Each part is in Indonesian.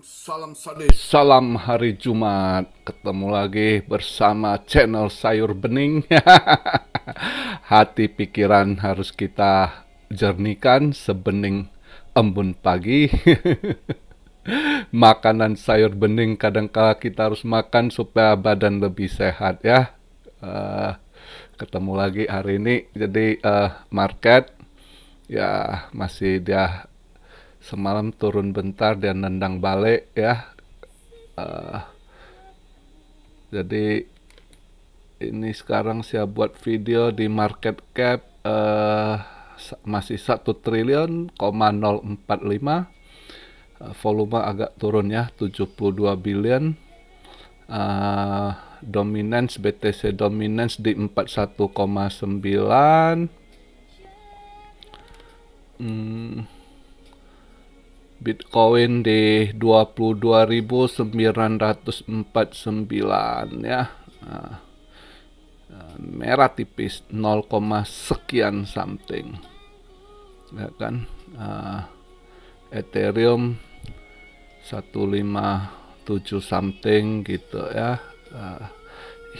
Salam sade, salam hari Jumat. Ketemu lagi bersama channel Sayur Bening. Hati pikiran harus kita jernihkan sebening embun pagi. Makanan sayur bening kadangkala kita harus makan supaya badan lebih sehat ya. Eh, Ketemu lagi hari ini. Jadi market ya masih dia semalam turun bentar dan nendang balik ya. Eh, jadi ini sekarang saya buat video di market cap masih 1 triliun,045. Volume agak turun ya, 72 billion. Dominance BTC dominance di 41,9. Bitcoin di 22.949 ya. Merah tipis 0, sekian something. Ya kan? Ethereum 157 something gitu ya.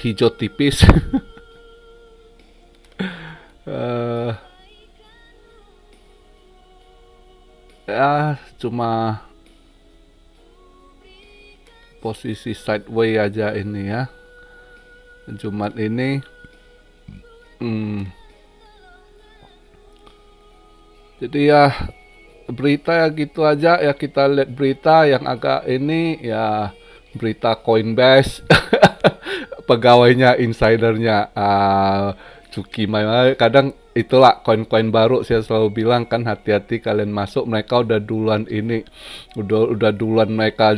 Hijau tipis. Ya cuma posisi sideways aja ini ya Jumat ini. Jadi ya berita ya gitu aja ya, kita lihat berita yang agak ini ya, berita Coinbase. Pegawainya insidernya Cuki Mai. Kadang itulah koin-koin baru saya selalu bilang kan, hati-hati kalian masuk, mereka udah duluan ini, udah duluan mereka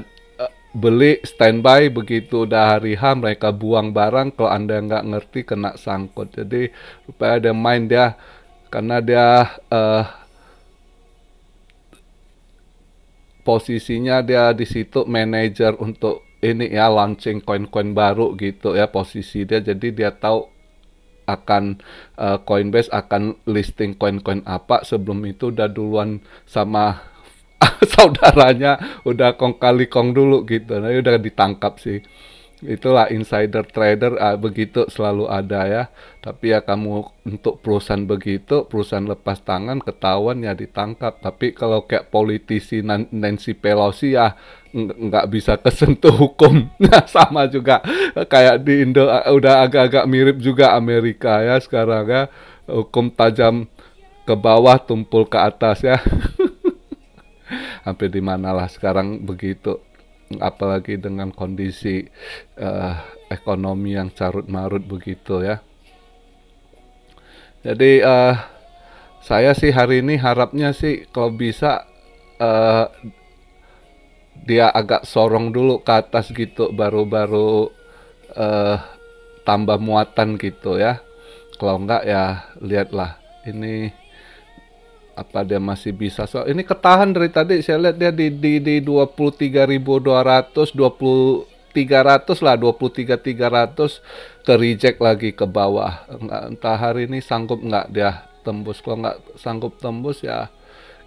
beli standby, begitu udah hari H mereka buang barang. Kalau anda nggak ngerti kena sangkut. Jadi supaya ada main dia, karena dia posisinya dia di situ manajer untuk ini ya, launching koin-koin baru gitu ya posisi dia. Jadi dia tahu akan Coinbase akan listing koin-koin apa. Sebelum itu udah duluan sama saudaranya, udah kong kali kong dulu gitu. Nah udah ditangkap sih. Itulah insider trader, begitu selalu ada ya. Tapi ya kamu untuk perusahaan begitu, perusahaan lepas tangan, ketahuan ya ditangkap. Tapi kalau kayak politisi Nancy Pelosi ya nggak bisa kesentuh hukum. Nah sama juga kayak di Indo, udah agak-agak mirip juga Amerika ya sekarang ya. Hukum tajam ke bawah, tumpul ke atas ya. Hampir di manalah sekarang begitu. Apalagi dengan kondisi ekonomi yang carut marut begitu ya. Jadi saya sih hari ini harapnya sih kalau bisa dia agak sorong dulu ke atas gitu, baru tambah muatan gitu ya. Kalau enggak ya lihatlah ini apa dia masih bisa. So ini ketahan dari tadi saya lihat dia di 23.200, 2300 lah, 23.300 ke reject lagi ke bawah. Enggak, entah hari ini sanggup nggak dia tembus. Kalau nggak sanggup tembus ya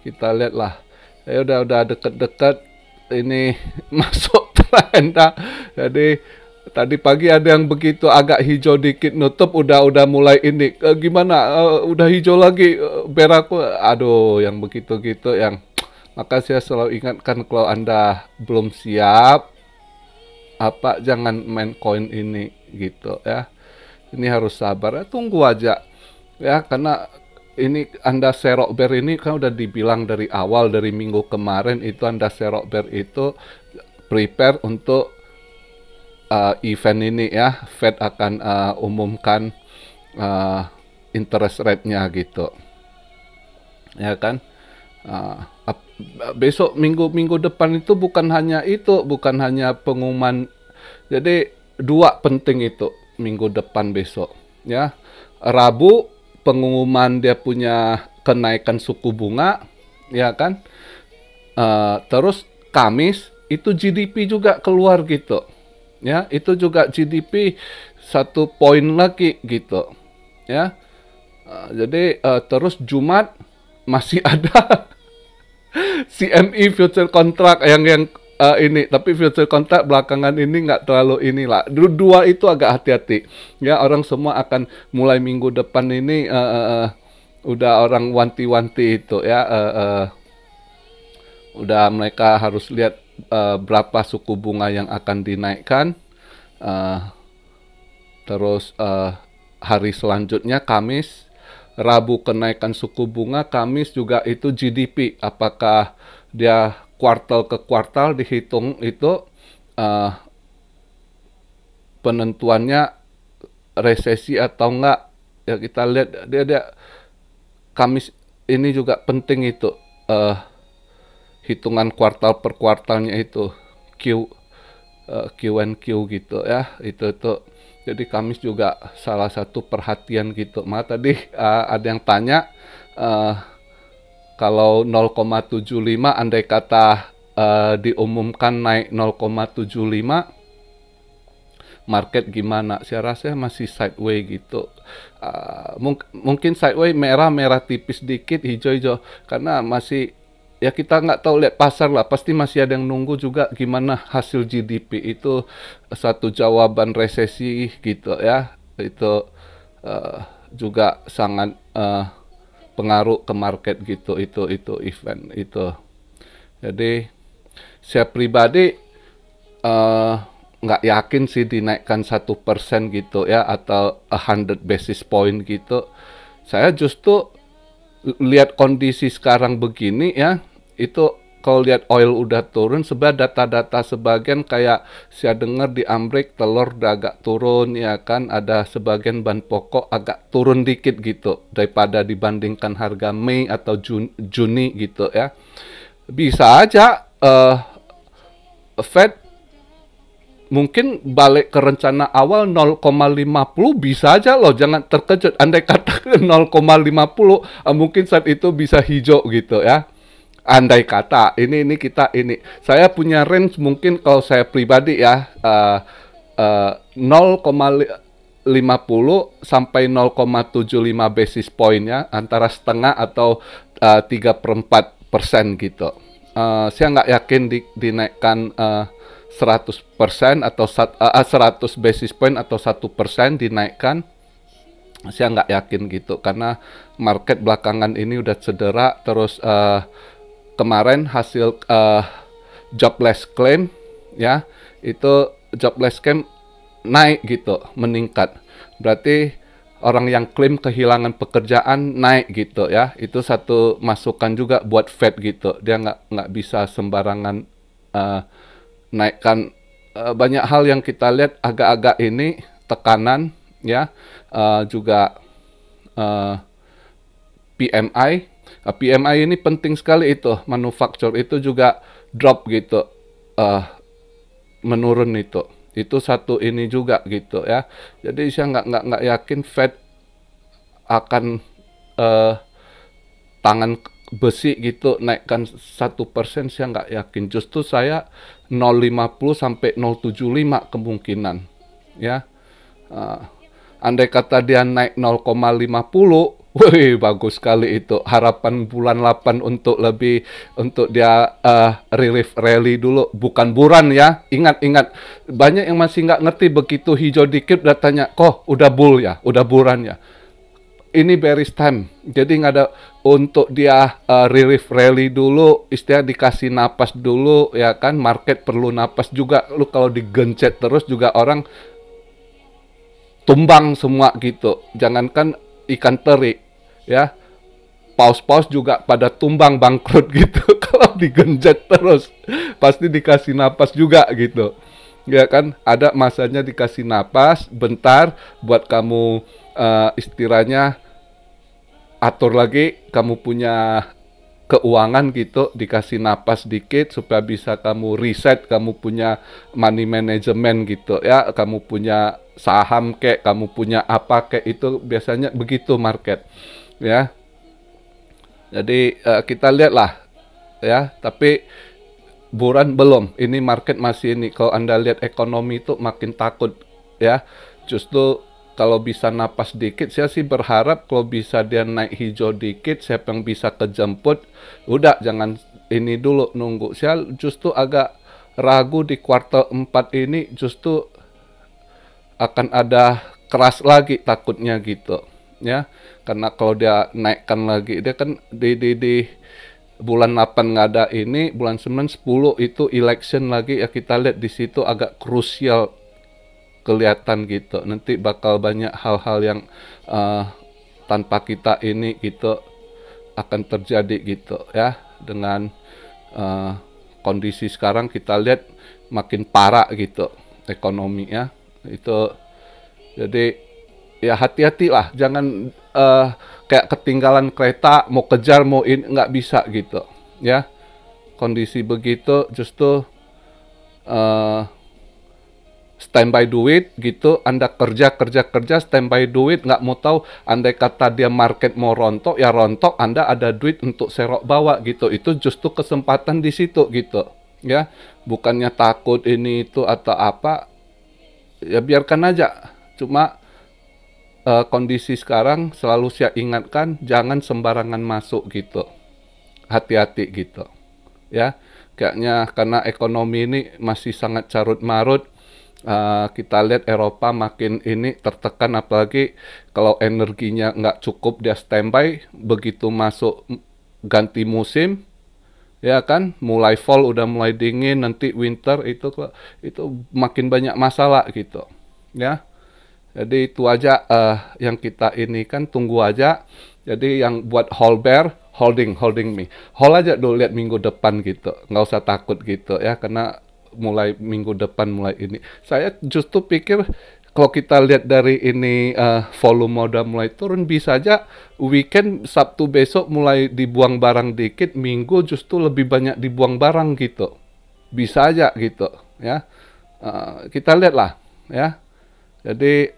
kita lihat lah. Ya udah deket-deket ini masuk tren dah. Jadi tadi pagi ada yang begitu agak hijau dikit nutup, udah mulai ini gimana, udah hijau lagi, berak. Aduh yang begitu gitu yang, maka saya selalu ingatkan kalau anda belum siap jangan main koin ini gitu ya. Ini harus sabar ya, tunggu aja ya, karena ini anda serok bear ini kan udah dibilang dari awal, dari minggu kemarin itu anda serok bear itu prepare untuk event ini ya. Fed akan umumkan interest rate-nya gitu ya kan. Besok minggu depan itu bukan hanya pengumuman. Jadi dua penting itu minggu depan besok ya. Rabu pengumuman dia punya kenaikan suku bunga ya kan. Terus Kamis itu GDP juga keluar gitu ya, itu juga GDP 1 poin lagi gitu ya. Jadi terus Jumat masih ada CME future contract yang ini, tapi future contract belakangan ini nggak terlalu inilah. Dua itu agak hati-hati. Ya, orang semua akan mulai minggu depan ini udah orang wanti-wanti itu ya. Udah mereka harus lihat berapa suku bunga yang akan dinaikkan. Terus hari selanjutnya Kamis, Rabu kenaikan suku bunga, Kamis juga itu GDP. Apakah dia kuartal ke kuartal dihitung itu penentuannya resesi atau enggak. Ya kita lihat dia Kamis ini juga penting itu hitungan kuartal per kuartalnya itu Q&Q gitu ya, itu jadi Kamis juga salah satu perhatian gitu. Maka tadi ada yang tanya kalau 0,75 andai kata diumumkan naik 0,75 market gimana? Saya rasa masih sideways gitu. Mungkin sideways merah tipis dikit, hijau-hijau karena masih ya kita nggak tahu, lihat pasar lah, pasti masih ada yang nunggu juga gimana hasil GDP itu satu jawaban resesi gitu ya, itu juga sangat pengaruh ke market gitu, itu event itu. Jadi saya pribadi nggak yakin sih dinaikkan 1% gitu ya, atau 100 basis point gitu. Saya justru lihat kondisi sekarang begini ya, itu kalau lihat oil udah turun, sebenarnya data-data sebagian kayak saya dengar di Amerika telur udah agak turun ya kan, ada sebagian bahan pokok agak turun dikit gitu daripada dibandingkan harga Mei atau Juni gitu ya. Bisa aja Fed mungkin balik ke rencana awal 0,50, bisa aja loh, jangan terkejut. Andai kata 0,50 mungkin saat itu bisa hijau gitu ya. Andai kata ini saya punya range mungkin kalau saya pribadi ya 0,50 sampai 0,75 basis point ya, antara setengah atau 3/4% gitu. Saya nggak yakin dinaikkan 100% atau 100 basis point atau 1% dinaikkan. Saya nggak yakin gitu karena market belakangan ini udah cedera. Terus kemarin hasil jobless claim ya, itu jobless claim naik gitu, meningkat. Berarti orang yang klaim kehilangan pekerjaan naik gitu ya. Itu satu masukan juga buat Fed gitu. Dia nggak bisa sembarangan naikkan banyak hal yang kita lihat agak-agak ini tekanan ya, juga PMI ini penting sekali, itu manufaktur itu juga drop gitu, menurun itu satu ini juga gitu ya. Jadi saya nggak yakin Fed akan tangan besi gitu naikkan 1%, saya nggak yakin. Justru saya 0,50 sampai 0,75 kemungkinan ya. Andai kata dia naik 0,50, wih bagus sekali itu. Harapan bulan 8 untuk dia relief rally dulu, bukan buran ya. Ingat, banyak yang masih nggak ngerti, begitu hijau dikit udah tanya, kok udah bull ya, udah buran ya. Ini bearish time, jadi nggak ada untuk dia relief rally dulu, istilah dikasih napas dulu ya kan. Market perlu napas juga. Lu kalau digencet terus juga orang tumbang semua gitu. Jangankan ikan teri ya, paus-paus juga pada tumbang bangkrut gitu. Kalau digenjat terus pasti dikasih napas juga gitu ya kan. Ada masanya dikasih napas bentar buat kamu istilahnya atur lagi, kamu punya keuangan gitu, dikasih napas dikit supaya bisa kamu reset, kamu punya money management gitu ya, kamu punya saham kayak, kamu punya apa kayak, itu biasanya begitu market ya. Jadi kita lihat lah ya, tapi buran belum, ini market masih ini. Kalau Anda lihat ekonomi itu makin takut ya. Justru kalau bisa napas dikit, saya sih berharap kalau bisa dia naik hijau dikit, siapa yang bisa kejemput, udah jangan ini dulu nunggu. Saya justru agak ragu di kuartal 4 ini justru akan ada keras lagi takutnya gitu ya, karena kalau dia naikkan lagi, dia kan di bulan 8 nggak ada ini, bulan 9 10 itu election lagi ya, kita lihat di situ agak krusial kelihatan gitu, nanti bakal banyak hal-hal yang tanpa kita ini gitu akan terjadi gitu ya, dengan kondisi sekarang kita lihat makin parah gitu ekonomi ya itu. Jadi ya hati-hatilah, jangan kayak ketinggalan kereta, mau kejar mau ini nggak bisa gitu ya. Kondisi begitu justru standby duit gitu, Anda kerja standby duit, nggak mau tahu andai kata dia market mau rontok ya rontok, Anda ada duit untuk serok bawa gitu, itu justru kesempatan di situ gitu ya, bukannya takut ini itu atau apa, ya biarkan aja. Cuma kondisi sekarang selalu saya ingatkan jangan sembarangan masuk gitu, hati-hati gitu ya, kayaknya karena ekonomi ini masih sangat carut marut. Kita lihat Eropa makin ini tertekan, apalagi kalau energinya nggak cukup dia standby, begitu masuk ganti musim ya kan, mulai fall udah mulai dingin, nanti winter itu makin banyak masalah gitu ya. Jadi itu aja yang kita ini kan, tunggu aja. Jadi yang buat hold bear, holding me, hold aja dulu, lihat minggu depan gitu, nggak usah takut gitu ya, karena mulai minggu depan mulai ini. Saya justru pikir kalau kita lihat dari ini volume udah mulai turun, bisa aja weekend Sabtu besok mulai dibuang barang dikit, Minggu justru lebih banyak dibuang barang gitu. Bisa aja gitu ya. Kita lihat lah ya. Jadi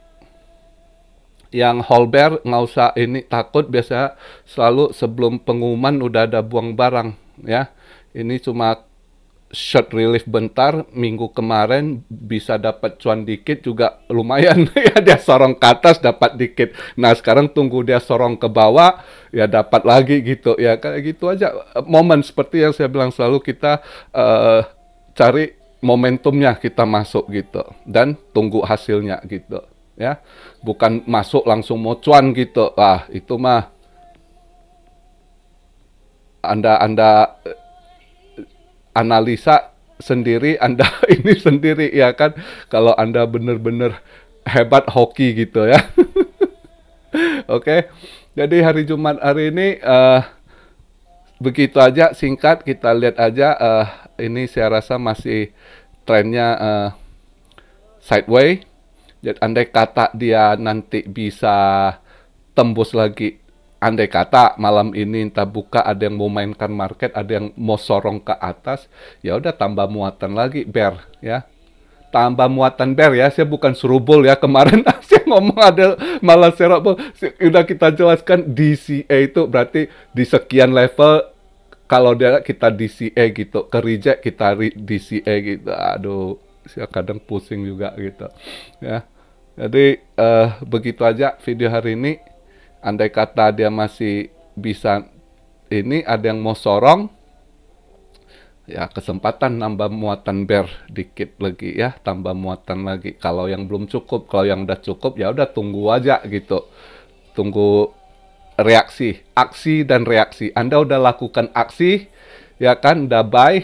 yang hold bear nggak usah ini takut, biasa selalu sebelum pengumuman udah ada buang barang ya. Ini cuma short relief bentar, minggu kemarin bisa dapat cuan dikit juga lumayan ya, dia sorong ke atas dapat dikit, nah sekarang tunggu dia sorong ke bawah ya dapat lagi gitu ya, kayak gitu aja. Momen seperti yang saya bilang selalu, kita cari momentumnya, kita masuk gitu dan tunggu hasilnya gitu ya, bukan masuk langsung mau cuan gitu. Itu mah Anda analisa sendiri, Anda ini sendiri ya kan, kalau Anda benar-benar hebat hoki gitu ya. Oke, jadi hari Jumat hari ini begitu aja, singkat kita lihat aja. Ini saya rasa masih trennya sideways. Jadi andai kata dia nanti bisa tembus lagi, andai kata malam ini entah buka ada yang mau mainkan market, ada yang mau sorong ke atas, ya udah tambah muatan lagi bear ya. Tambah muatan bear ya, saya bukan suruh bull ya. Kemarin saya ngomong ada malah serok, udah kita jelaskan DCA itu berarti di sekian level, kalau dia kita DCA gitu, ke reject kita DCA gitu. Aduh, saya kadang pusing juga gitu ya. Jadi begitu aja video hari ini. Andai kata dia masih bisa ini, ada yang mau sorong, ya kesempatan nambah muatan bear dikit lagi ya, tambah muatan lagi. Kalau yang belum cukup, kalau yang udah cukup ya udah tunggu aja gitu. Tunggu reaksi, aksi dan reaksi. Anda udah lakukan aksi, ya kan, udah buy,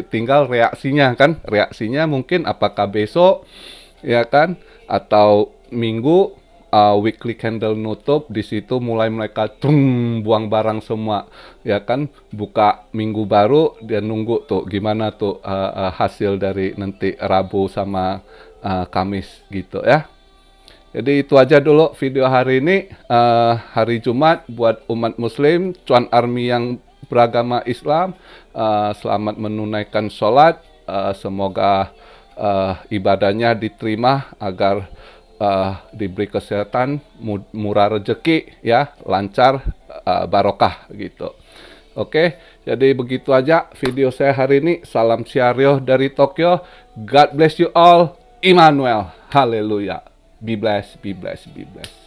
tinggal reaksinya kan. Reaksinya mungkin apakah besok, ya kan, atau minggu. Weekly candle nutup, di situ mulai mereka buang barang semua ya kan, buka minggu baru dia nunggu tuh gimana tuh hasil dari nanti Rabu sama Kamis gitu ya. Jadi itu aja dulu video hari ini, hari Jumat buat umat muslim, cuan army yang beragama Islam, selamat menunaikan sholat, semoga ibadahnya diterima, agar diberi kesehatan, murah rezeki ya, lancar, barokah gitu. Oke, jadi begitu aja video saya hari ini. Salam Syarioh dari Tokyo. God bless you all. Immanuel. Haleluya. Be blessed, be blessed, be blessed.